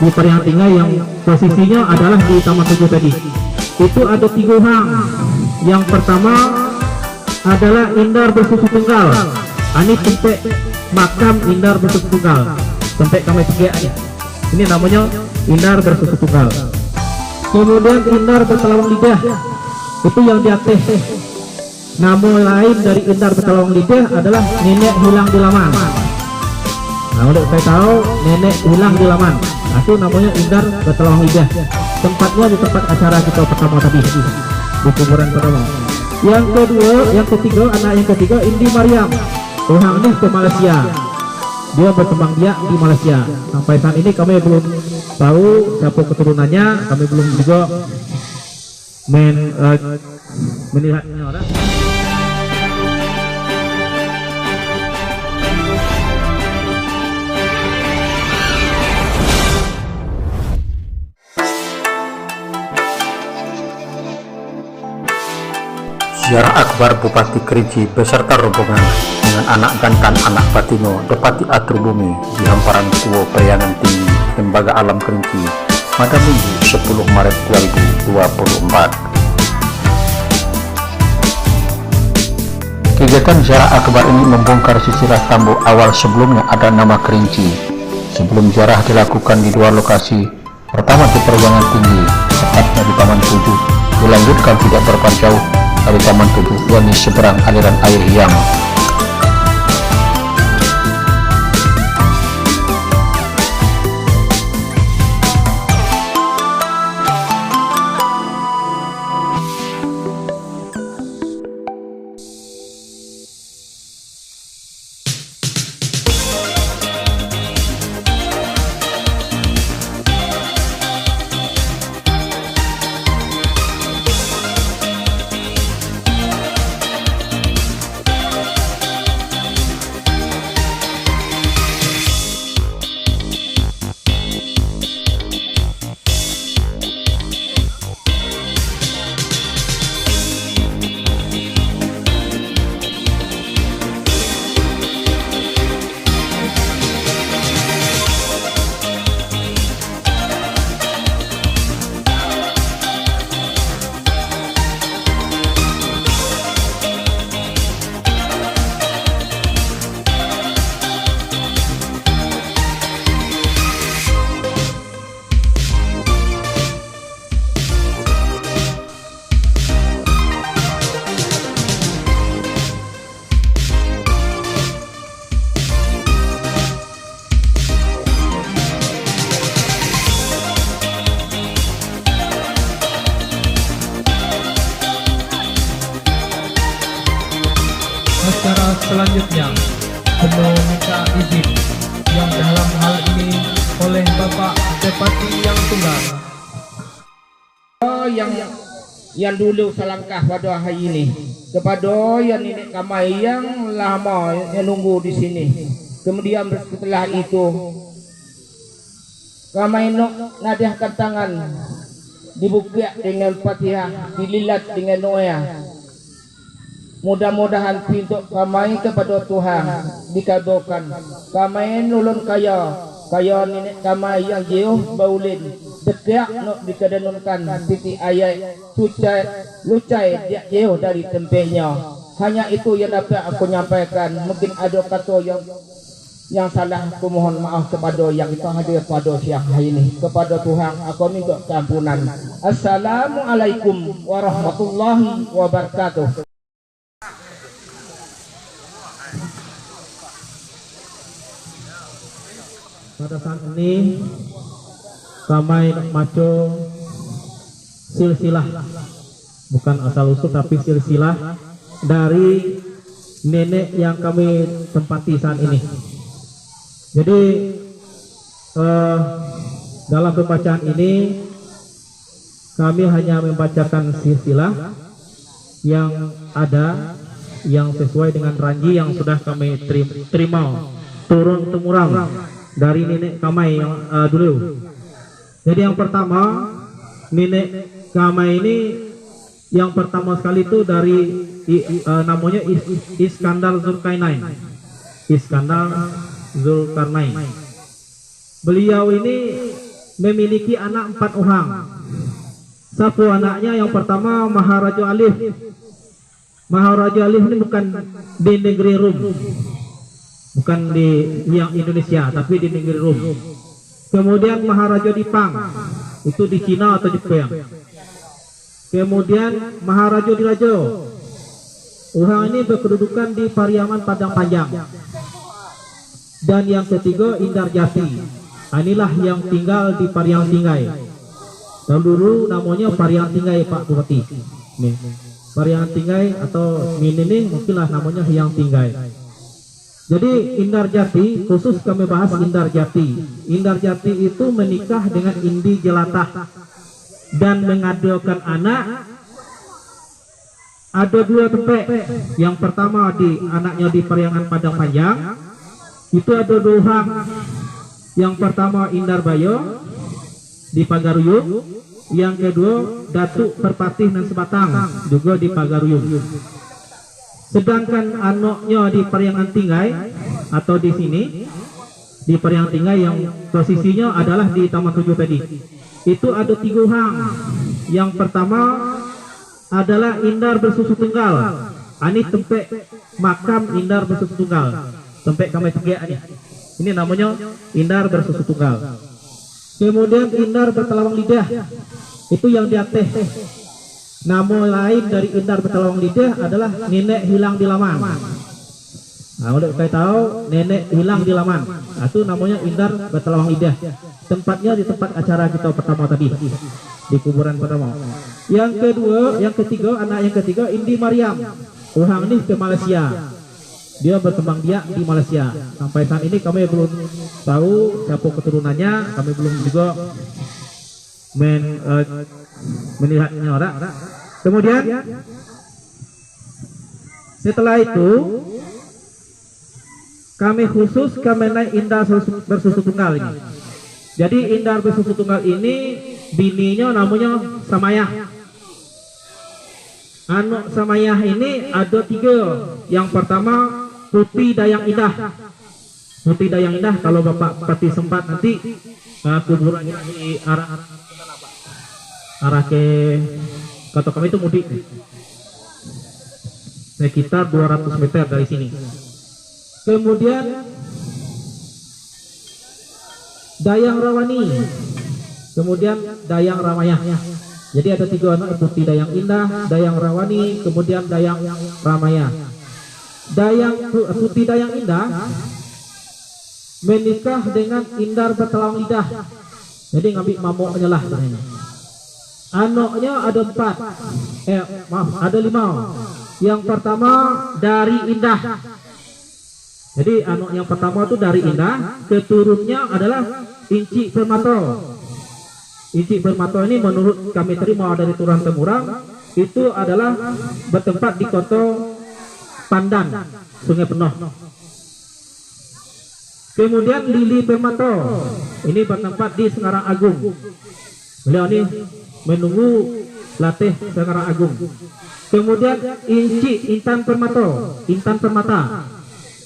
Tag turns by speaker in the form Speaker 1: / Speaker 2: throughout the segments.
Speaker 1: di Periang Tinggal yang posisinya adalah di Taman Tujuh tadi. Itu ada 3 hang. Yang pertama adalah Indar Bersusu Tunggal. Ini tempat makam Indar Bersusu Tunggal. Tempat kami pergi aja. Ini namanya Indar Bersusu Tunggal. Kemudian Indar Bertelawang Lidah. Itu yang di atas. Nama lain dari Indar Bertelawang Lidah adalah Nenek Hilang di Laman. Nah, udah saya tahu Nenek Hilang di Laman. Nah, itu namanya Indar Bertelawang Lidah. Tempatnya di tempat acara kita pertama tadi di kuburan pertama. Yang ketiga, anak yang ketiga Indi Mariam. Orang ini ke Malaysia. Dia berkembang biak di Malaysia. Sampai saat ini kami belum tahu siapa keturunannya. Kami belum juga melihatnya orang.
Speaker 2: Ziarah akbar Bupati Kerinci beserta rombongan dengan anak gantan anak Batino Depati Atur Bumi di hamparan Tua Periangan Tinggi, Lembaga Alam Kerinci pada Minggu 10 Maret 2024. Kegiatan ziarah akbar ini membongkar silsilah tambuk awal sebelumnya ada nama Kerinci. Sebelum ziarah dilakukan di 2 lokasi, pertama di Periangan Tinggi, tepatnya di Taman Tujuh, dilanjutkan tidak berapa jauh dari Taman Tujuh, yakni seberang aliran air Hyang.
Speaker 1: Acara selanjutnya meminta izin yang dalam hal ini oleh Bapak Depati yang Tunggal.
Speaker 3: Yang dulu selangkah pada hari ini kepada yang nenek kami yang lama yang nunggu di sini. Kemudian setelah itu kami nadahkan tangan, dibuka dengan Fatihah, dililat dengan doa. Mudah-mudahan pintu kami kepada Tuhan dikabulkan. Kami nulun kaya nenek kami yang jauh baulin dekat nak dikedenunkan titik ayat lucai dia jauh dari tempatnya. Hanya itu yang dapat aku nyampaikan. Mungkin ada kata yang salah, aku mohon maaf kepada yang itu hadir pada siang hari ini. Kepada Tuhan aku minta keampunan. Assalamualaikum warahmatullahi wabarakatuh.
Speaker 1: Pada saat ini kami nak maco silsilah, bukan asal usul tapi silsilah dari nenek yang kami tempati saat ini. Jadi dalam pembacaan ini kami hanya membacakan silsilah yang ada, yang sesuai dengan ranji yang sudah kami terima turun temurang dari nenek kami yang dulu. Jadi yang pertama, nenek kami ini yang pertama sekali itu dari namanya Iskandar Zulkarnain. Iskandar Zulkarnain. Beliau ini memiliki anak 4 orang. Satu anaknya yang pertama Maharaja Alif. Maharaja Alif ini bukan di negeri Rum, bukan di yang Indonesia, tapi di negeri Rum. Kemudian Maharaja Dipang, itu di Cina atau Jepang. Kemudian Maharaja Diraja, orang ini berkedudukan di Pariaman Padang Panjang. Dan yang ketiga Indarjati, inilah yang tinggal di Pariang Tinggai. Dulu namanya Pariang Tinggai, Pak Bupati. Nih, Pariang Tinggai atau ini mungkinlah namanya Hyang Tinggai. Jadi Indarjati, khusus kami bahas Indarjati. Indarjati itu menikah dengan Indi Jelatah dan mengadakan anak. Ada 2 tempat. Yang pertama anaknya di Pariangan Padang Panjang. Itu ada 2 orang. Yang pertama Indarbayo di Pagaruyung, yang kedua Datuk Perpatih dan Sebatang juga di Pagaruyung. Sedangkan anaknya di Pariangan Tinggai atau di sini di Pariangan Tinggai yang posisinya adalah di Taman 7 tadi, itu ada 3 orang. Yang pertama adalah Indar Bersusu Tunggal. Ini tempat makam Indar Bersusu Tunggal, tempat kami tegak ini namanya Indar Bersusu Tunggal. Kemudian Indar Bertelawang Lidah, itu yang di atas. Nama lain dari Indar Bertelawang Lidah adalah Nenek Hilang di Laman. Nah, udah kita tahu Nenek Hilang di Laman. Nah, itu namanya Indar Bertelawang Lidah. Tempatnya di tempat acara kita pertama tadi, di kuburan pertama. Yang ketiga, anak yang ketiga Indi Mariam. Orang ini ke Malaysia. Dia berkembang biak di Malaysia. Sampai saat ini kami belum tahu siapa keturunannya, kami belum juga melihatnya orang. Kemudian setelah itu kami khusus mengenai Indar Bersusu Tunggal ini. Jadi Indar Bersusu Tunggal ini bininya namanya Samayah. Anak Samayah ini ada 3. Yang pertama Putih Dayang Indah. Putih Dayang Indah, kalau Bapak Pati sempat nanti kuburan di arah ke kota kami itu mudik sekitar 200 meter dari sini. Kemudian Dayang Rawani, kemudian Dayang Ramayah. Jadi ada 3 anak, Putih Dayang Indah, Dayang Rawani, kemudian Dayang Ramayah. Putih Dayang Indah menikah dengan Indar Bertelawang Lidah. Jadi ngambil mamoknya lah. Anaknya ada 4. Ada 5. Yang pertama dari Indah. Jadi anak yang pertama itu dari Indah. Keturunnya adalah Inci Permato. Inci Permato ini menurut kami terima dari Turun Temurang, itu adalah bertempat di kota Pandan, Sungai Penoh. Kemudian Lili Permato ini bertempat di Sekarang Agung. Beliau ini menunggu latih Sekarang Agung. Kemudian Intan Permata,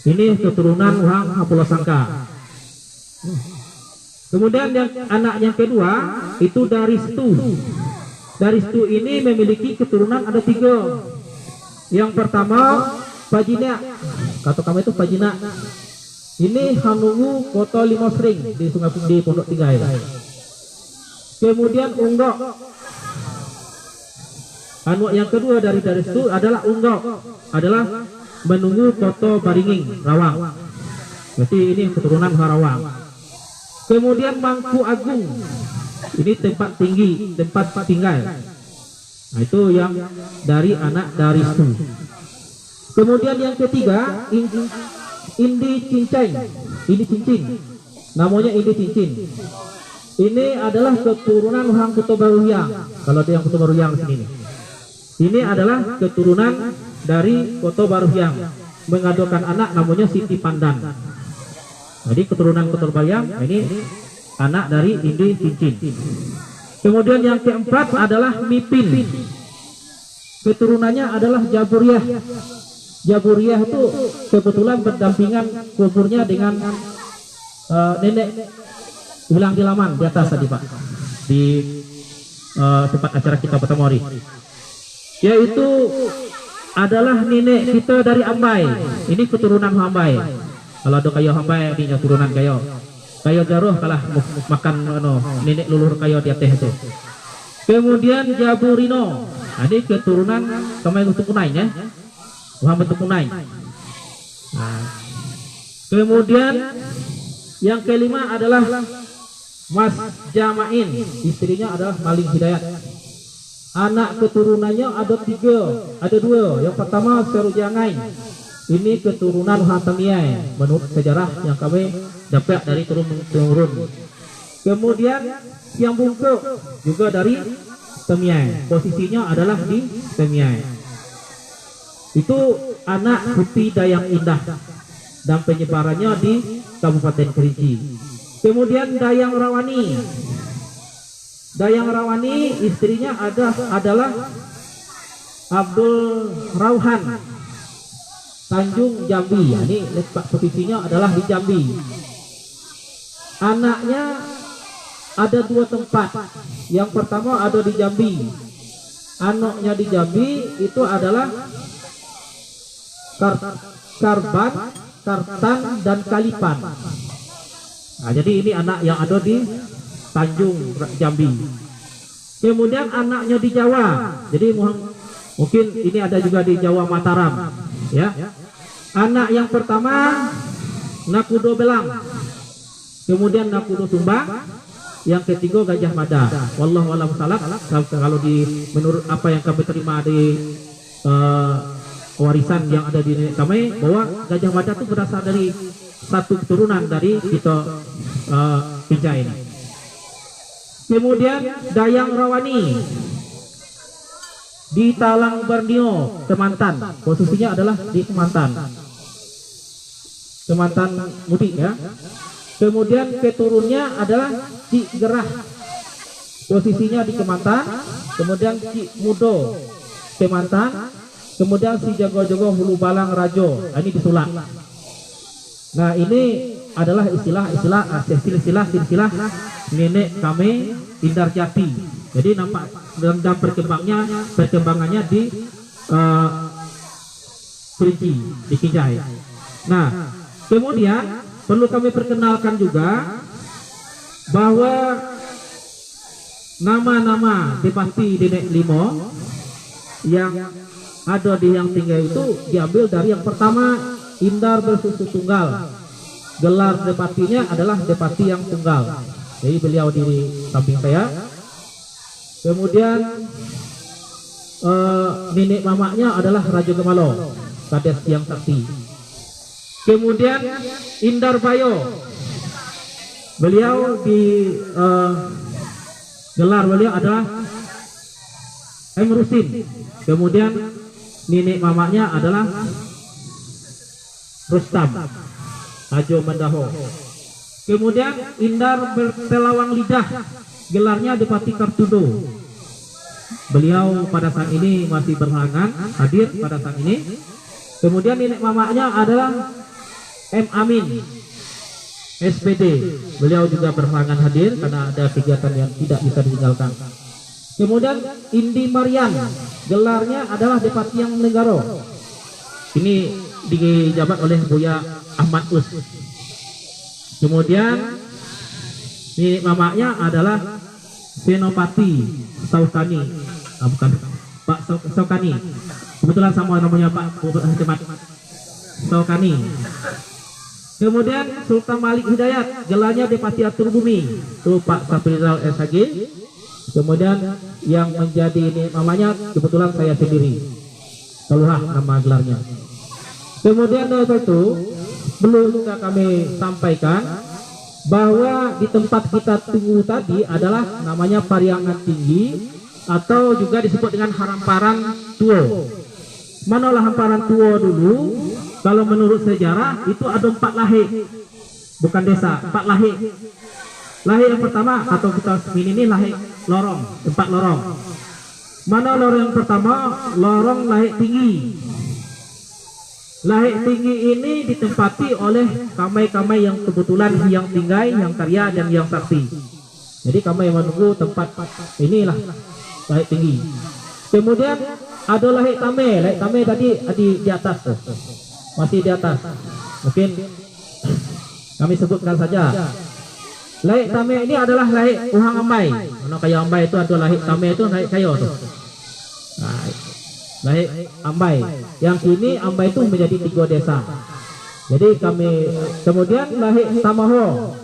Speaker 1: ini keturunan orang Pulau Sangka. Kemudian yang anak yang kedua itu dari Stu. Dari Stu ini memiliki keturunan ada 3. Yang pertama Pajina, kata kami itu Pajina. Ini Hanungu Kota Limosring di Sungai di Pondok Tinggai. Kemudian Unggok. Anak yang kedua dari itu adalah Unggok, adalah menunggu Kota Baringing, Rawang. Berarti ini keturunan Harawang. Kemudian Mangku Agung. Ini tempat tinggi, tempat tinggal. Nah, itu yang dari anak dari Su. Kemudian yang ketiga Indi Cincin, namanya Indi Cincin. Ini adalah keturunan orang Kuto Baruyang. Kalau dia yang Kuto Baruyang sini, ini adalah keturunan dari Kuto Baruyang, mengadukan anak namanya Siti Pandan. Jadi keturunan Kuto Baruyang ini anak dari Indi Cincin. Kemudian yang keempat adalah Mipin. Keturunannya adalah Jaburiah. Jaburiah itu kebetulan berdampingan kuburnya dengan nenek ulang di laman di atas tadi Pak, di tempat acara kita pertama hari, yaitu adalah nenek kita dari Ambai. Ini keturunan Ambai. Kalau ada kayo Ambai ini keturunan kayo Jaruh kalah makan nenek lulur kayo di atas itu. Kemudian Jaburino, ini keturunan kami untuk Kunai ya, Muhammad Kunai. Nah, kemudian yang kelima adalah Mas Jamain, istrinya adalah Maling Hidayat. Anak keturunannya ada 3, ada 2. Yang pertama Serujangai, ini keturunan Hatamiai menurut sejarah yang kami dapat dari turun-temurun. Kemudian Siang Bungkuk juga dari Temiai, posisinya adalah di Temiai. Itu anak Putih Dayang Indah dan penyebarannya di Kabupaten Kerinci. Kemudian Dayang Rawani. Dayang Rawani istrinya adalah Abdul Rauhan, Tanjung Jambi. Ini letak posisinya adalah di Jambi. Anaknya ada 2 tempat. Yang pertama ada di Jambi. Anaknya di Jambi itu adalah Karban, Kartan, dan Kalipan. Nah, jadi ini anak yang ada di Tanjung Jambi. Kemudian anaknya di Jawa. Jadi mungkin ini ada juga di Jawa Mataram. Ya. Anak yang pertama Nakudo Belang. Kemudian Nakudo Sumba. Yang ketiga Gajah Mada. Wallahu a'lam bishawab. Kalau menurut apa yang kami terima di warisan yang ada di nenek kami, bahwa Gajah Mada itu berasal dari satu keturunan dari kita Pinjai ini. Kemudian Dayang Rawani di Talang Borneo, Kemantan. Posisinya adalah di Kemantan mudik ya. Kemudian keturunnya adalah Cik Gerah, posisinya di Kemantan. Kemudian Cik Mudo, Kemantan. Kemudian si Jago-Jago Hulu Balang Rajo, ini di Sulak. Nah, ini adalah silsilah nenek kami Indar Jati. Jadi nampak dalam perkembangannya di Kerinci, di Kinjai. Nah, kemudian perlu kami perkenalkan juga bahwa nama-nama Depati Nenek Limo yang ada di yang tinggal itu diambil dari yang pertama Indar Bersusu Tunggal. Gelar Depatinya adalah Depati yang tunggal. Jadi beliau di samping saya. Kemudian nenek mamaknya adalah Raja Gemalo, Kades yang sakti. Kemudian Indar Bayo, beliau di gelar beliau adalah Emrusin. Kemudian nenek mamaknya adalah Rustam Hajo Mandaho. Kemudian Indar Bertelawang Lidah, gelarnya Depati Kartudo. Beliau pada saat ini masih berhalangan hadir pada saat ini. Kemudian nenek mamaknya adalah M. Amin SPD. Beliau juga berhalangan hadir karena ada kegiatan yang tidak bisa ditinggalkan. Kemudian Indi Marian, gelarnya adalah Depati yang Negaro. Ini dijabat oleh Buya Ahmad Us. Kemudian nenek mamaknya adalah Senopati Saukani. Bukan Pak Saukani. Kebetulan sama namanya Pak Hemat Saukani. Kemudian Sultan Malik Hidayat, gelarnya Depati Atur Bumi. Itu Pak Saprizal SHG. Kemudian yang menjadi ini namanya kebetulan saya sendiri. Keluar nama gelarnya. Kemudian dari itu belum juga kami sampaikan bahwa di tempat kita tunggu tadi adalah namanya Pariangan Tinggi atau juga disebut dengan Hamparan Tuo. Manalah Hamparan Tuo dulu? Kalau menurut sejarah itu ada 4 lahir, bukan desa, 4 lahir. Lahir yang pertama atau kita ini lahir lorong, 4 lorong. Mana lorong yang pertama? Lorong Lahir Tinggi. Lahik tinggi ini ditempati oleh kamai-kamai yang kebetulan yang tinggai, yang karya dan yang sakti. Jadi kamai menunggu tempat inilah lahik tinggi. Kemudian ada lahik tame tadi di atas tuh. Masih di atas. Mungkin kami sebutkan saja. Lahik tame ini adalah lahik uhang ambai. Mana kaya ambai itu ada lahik tame itu lahik kayo tuh. Nah, lahik ambai. Yang kini ambai itu menjadi 3 desa. Jadi kami kemudian lahik tamaho.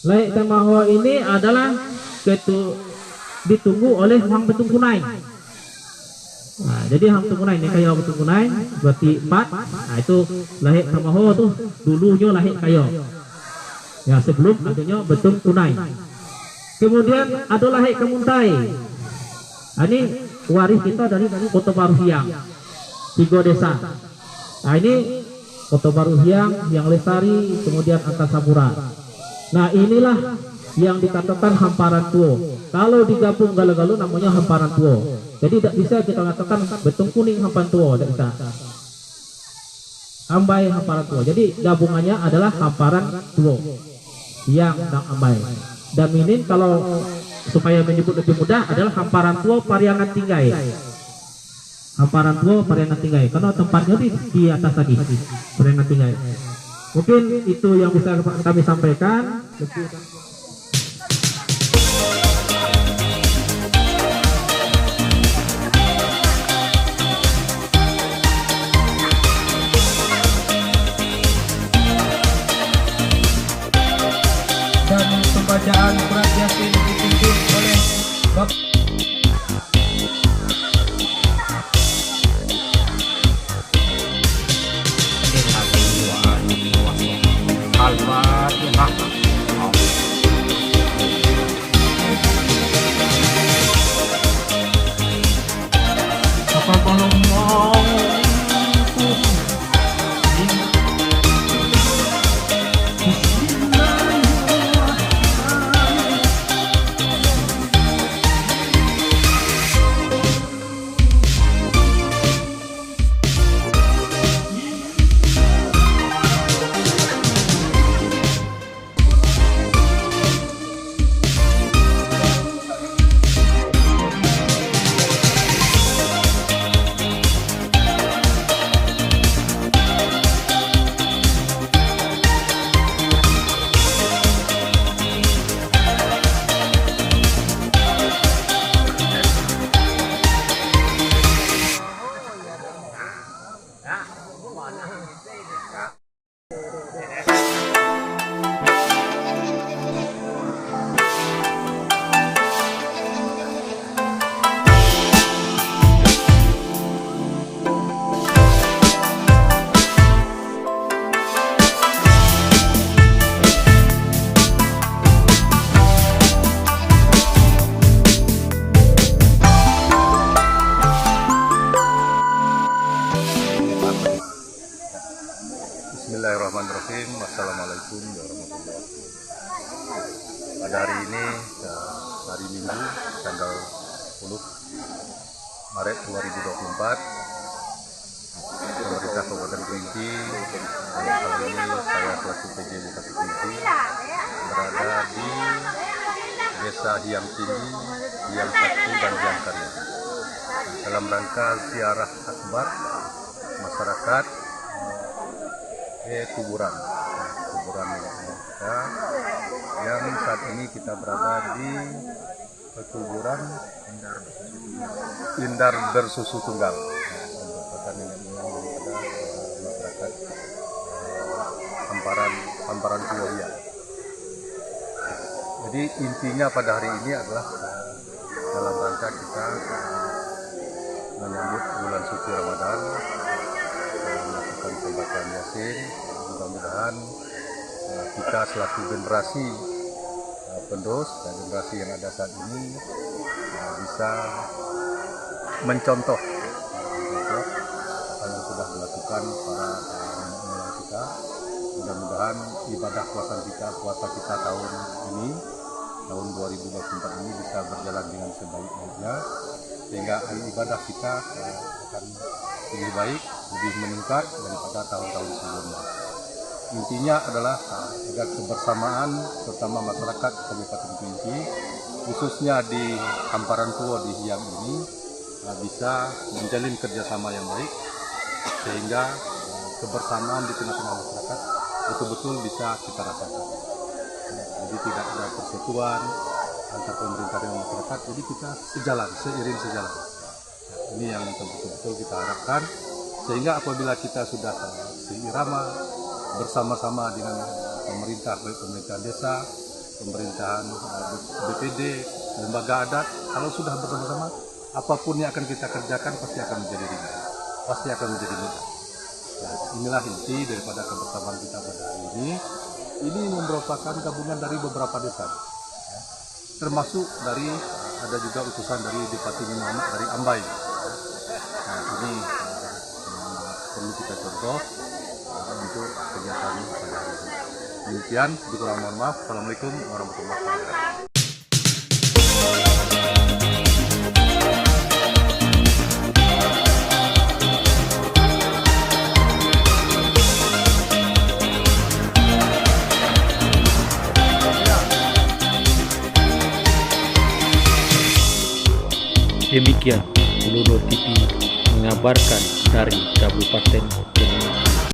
Speaker 1: Lahik tamaho ini adalah ditunggu oleh Hang Betung Kunai. Nah, jadi Hang Betung Kunai ini kayo Betung Kunai berarti 4. Nah, itu lahik tamaho tuh dulunya lahik kayo. Ya, sebelum adanya Betung Kunai. Kemudian ada lahik Kemuntai. Nah, ini waris kita dari Kota Baru Hiang, 3 desa. Nah, ini Kota Baru Hiang, Yang Lestari, kemudian Angkasapura. Nah, inilah yang dikatakan hamparan tuo. Kalau digabung galau-galau namanya hamparan tuo. Jadi tidak bisa kita katakan Betung Kuning hamparan tuo, tidak bisa. Ambai hamparan tuo. Jadi gabungannya adalah hamparan tuo. Yang dan ambai. Dan ini kalau supaya menyebut lebih mudah adalah hamparan tuo Pariangan Tinggai. Hamparan tuo Pariangan Tinggai. Karena tempatnya di atas tadi, Pariangan Tinggai. Mungkin itu yang bisa kami sampaikan.
Speaker 3: Dan pembacaan surat Yasin dipimpin oleh Bapak
Speaker 2: Al-Fatihah. Apa belum mau?
Speaker 4: Bismillahirrahmanirrahim. Assalamualaikum warahmatullahi wabarakatuh. Pada hari ini, hari Minggu, tanggal 10 Maret 2024, pemerintah Kabupaten Kerinci, dalam hal ini saya selaku PJ Bupati Kerinci, berada di Desa Hiang Tinggi, Hiang Sakti, dan Hiang Karya. Dalam rangka ziarah akbar masyarakat kuburan nenek kita, yang saat ini kita berada di kuburan Indar Bersusu Tunggal, merupakan nenek moyang daripada masyarakat hamparan Tuohia. Jadi intinya pada hari ini adalah dalam rangka kita menyambut bulan suci Ramadan, melakukan pembacaan Yasin. Mudah-mudahan kita selaku generasi penerus dan generasi yang ada saat ini bisa mencontoh apa yang sudah dilakukan para nenek moyang kita. Mudah-mudahan ibadah puasa kita tahun ini, tahun 2024 ini bisa berjalan dengan sebaik-baiknya, sehingga ibadah kita akan lebih baik lebih meningkat daripada tahun-tahun sebelumnya. Intinya adalah agar kebersamaan terutama masyarakat Kabupaten Kerinci, khususnya di Hamparan Tua di Hiang ini, bisa menjalin kerjasama yang baik sehingga kebersamaan di tengah-tengah masyarakat betul-betul bisa kita rasakan. Jadi tidak ada persekutuan antar pemerintah dengan masyarakat, jadi kita sejalan, seiring sejalan. Ini yang betul-betul kita harapkan, sehingga apabila kita sudah seirama bersama-sama dengan pemerintah, baik pemerintah desa, pemerintahan BPD, lembaga adat, kalau sudah bersama-sama, apapun yang akan kita kerjakan pasti akan menjadi ringan, pasti akan menjadi mudah. Nah, inilah inti daripada kebersamaan kita pada hari ini. Ini merupakan gabungan dari beberapa desa, ya, termasuk dari ada juga utusan dari Bupati Muhammad dari Ambai. Nah, ini perlu kita contoh untuk kegiatan pada hari ini. Demikian, kurang mohon maaf. Assalamualaikum warahmatullahi wabarakatuh.
Speaker 5: Demikian Uludo TV mengabarkan dari Kabupaten Kerinci.